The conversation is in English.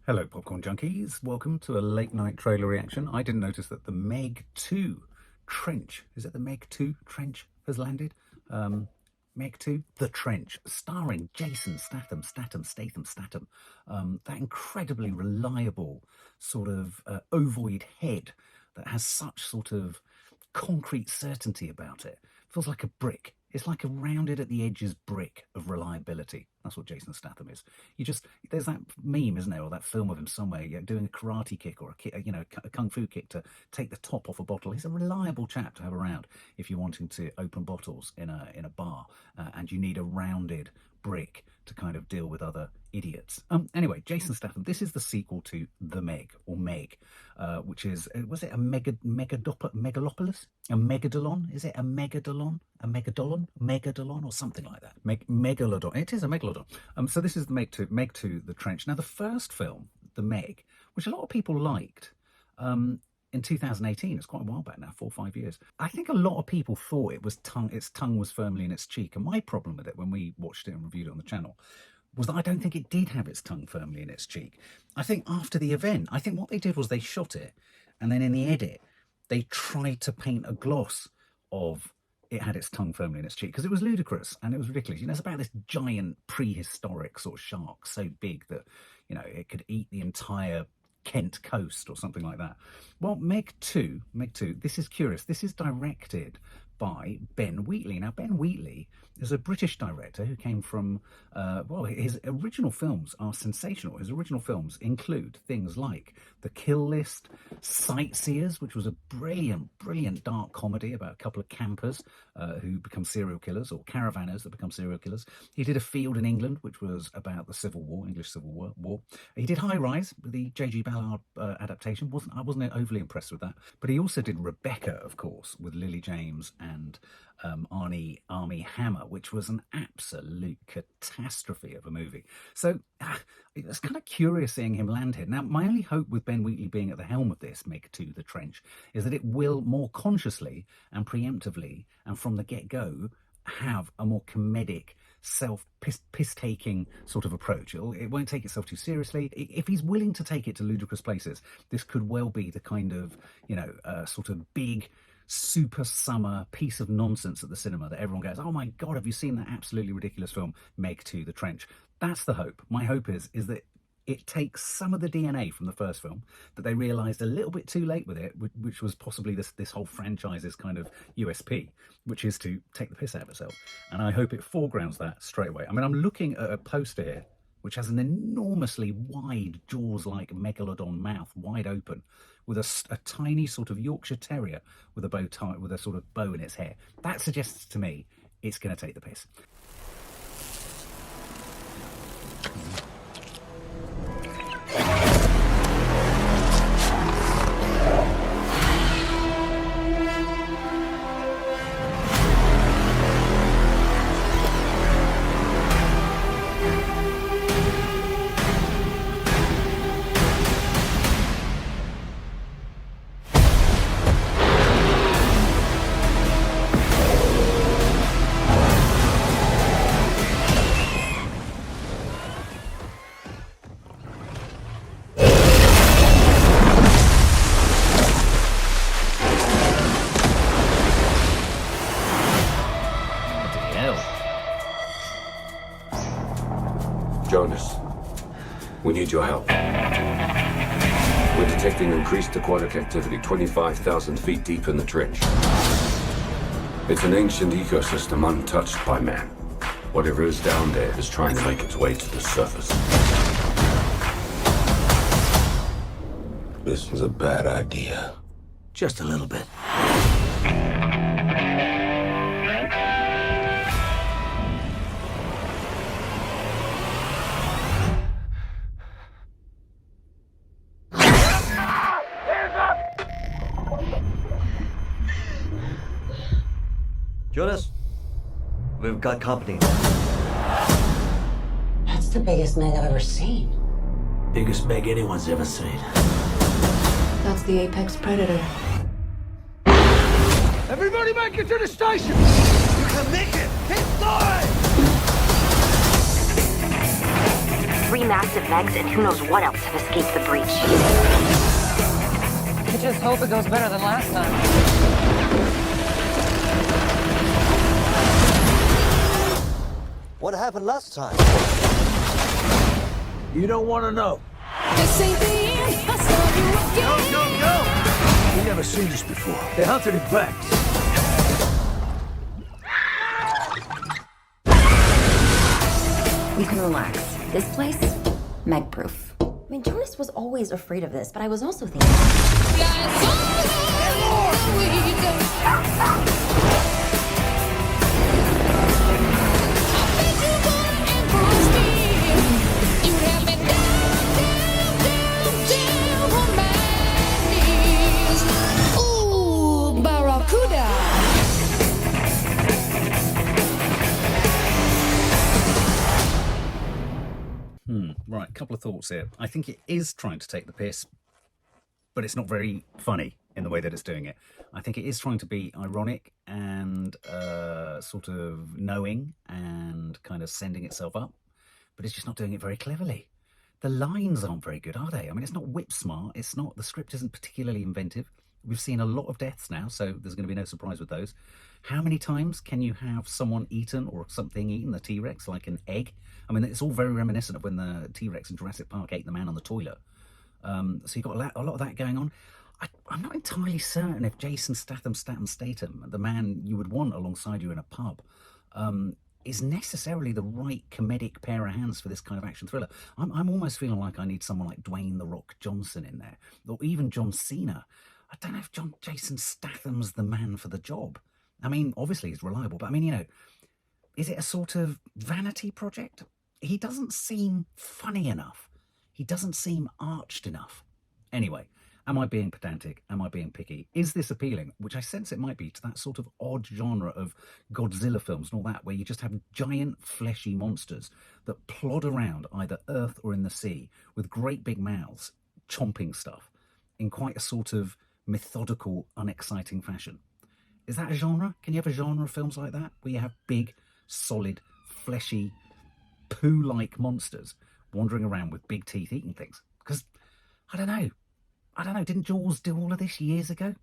Hello, Popcorn Junkies. Welcome to a late night trailer reaction. I didn't notice that the MEG 2 Trench, is it the MEG 2 Trench has landed? MEG 2, The Trench, starring Jason Statham. That incredibly reliable sort of ovoid head that has such sort of concrete certainty about it. Feels like a brick. It's like a rounded at the edges brick of reliability. That's what Jason Statham is. There's that meme, isn't there, or that film of him somewhere doing a karate kick or a kung fu kick to take the top off a bottle. He's a reliable chap to have around if you're wanting to open bottles in a bar and you need a rounded brick to kind of deal with other idiots. Anyway, Jason Statham. This is the sequel to The Meg, or MEG, which is, was it a megalopolis? A megadolon? Is it a megadolon? A megadolon or something like that? Megalodon. It is a megalodon. So this is the MEG 2, The Trench. Now, the first film, The Meg, which a lot of people liked, in 2018, it's quite a while back now, 4 or 5 years. I think a lot of people thought its tongue was firmly in its cheek. And my problem with it when we watched it and reviewed it on the channel was that I don't think it did have its tongue firmly in its cheek. I think after the event, I think what they did was they shot it, and then in the edit, they tried to paint a gloss of it had its tongue firmly in its cheek, because it was ludicrous and it was ridiculous. It's about this giant prehistoric sort of shark, so big that, it could eat the entire Kent coast or something like that. Well, MEG 2, this is curious. This is directed by Ben Wheatley. Now, Ben Wheatley is a British director who came from, his original films are sensational. His original films include things like The Kill List, Sightseers, which was a brilliant dark comedy about a couple of campers who become serial killers, or caravanners that become serial killers. He did A Field in England, which was about the Civil War, English Civil War. He did High Rise, the J.G. Ballard adaptation. I wasn't overly impressed with that. But he also did Rebecca, of course, with Lily James and Armie Hammer, which was an absolute catastrophe of a movie. So it's kind of curious seeing him land here. Now, my only hope with Ben Wheatley being at the helm of this MEG 2, The Trench, is that it will more consciously and preemptively and from the get-go have a more comedic, piss-taking sort of approach. It won't take itself too seriously. If he's willing to take it to ludicrous places, this could well be the kind of, sort of big, super summer piece of nonsense at the cinema that everyone goes, oh my God, have you seen that absolutely ridiculous film, MEG 2, The Trench? That's the hope. My hope is that it takes some of the DNA from the first film that they realised a little bit too late with it, which was possibly this whole franchise's kind of USP, which is to take the piss out of itself. And I hope it foregrounds that straight away. I mean, I'm looking at a poster here, which has an enormously wide, jaws-like megalodon mouth, wide open, with a tiny sort of Yorkshire Terrier with a bow tie, with a sort of bow in its hair. That suggests to me it's going to take the piss. Jonas, we need your help. We're detecting increased aquatic activity 25,000 feet deep in the trench. It's an ancient ecosystem untouched by man. Whatever is down there is trying to make its way to the surface. This was a bad idea. Just a little bit. Jonas, we've got company. That's the biggest MEG I've ever seen. Biggest MEG anyone's ever seen. That's the apex predator. Everybody make it to the station! You can make it! Keep going! 3 massive MEGs, and who knows what else have escaped the breach. I just hope it goes better than last time. What happened last time? You don't want to know. This ain't the end. I saw you again. Go! We've never seen this before. They hunted it back. You can relax. This place, MEG-proof. I mean, Jonas was always afraid of this, but I was also thinking... Ooh, Barracuda. Right, a couple of thoughts here. I think it is trying to take the piss, but it's not very funny in the way that it's doing it. I think it is trying to be ironic and sort of knowing and kind of sending itself up, but it's just not doing it very cleverly. The lines aren't very good, are they? I mean, it's not whip smart. It's not, the script isn't particularly inventive. We've seen a lot of deaths now, so there's going to be no surprise with those. How many times can you have someone eaten or something eaten, the T-Rex, like an egg? I mean, it's all very reminiscent of when the T-Rex in Jurassic Park ate the man on the toilet. So you've got a lot of that going on. I'm not entirely certain if Jason Statham, the man you would want alongside you in a pub, is necessarily the right comedic pair of hands for this kind of action thriller. I'm almost feeling like I need someone like Dwayne "The Rock" Johnson in there, or even John Cena. I don't know if Jason Statham's the man for the job. I mean, obviously he's reliable, but I mean, you know, is it a sort of vanity project? He doesn't seem funny enough. He doesn't seem arched enough. Anyway, am I being pedantic? Am I being picky? Is this appealing, which I sense it might be, to that sort of odd genre of Godzilla films and all that, where you just have giant fleshy monsters that plod around either Earth or in the sea with great big mouths, chomping stuff in quite a sort of methodical, unexciting fashion? Is that a genre? Can you have a genre of films like that, where you have big, solid, fleshy, poo-like monsters wandering around with big teeth eating things? Because, I don't know, didn't Jaws do all of this years ago?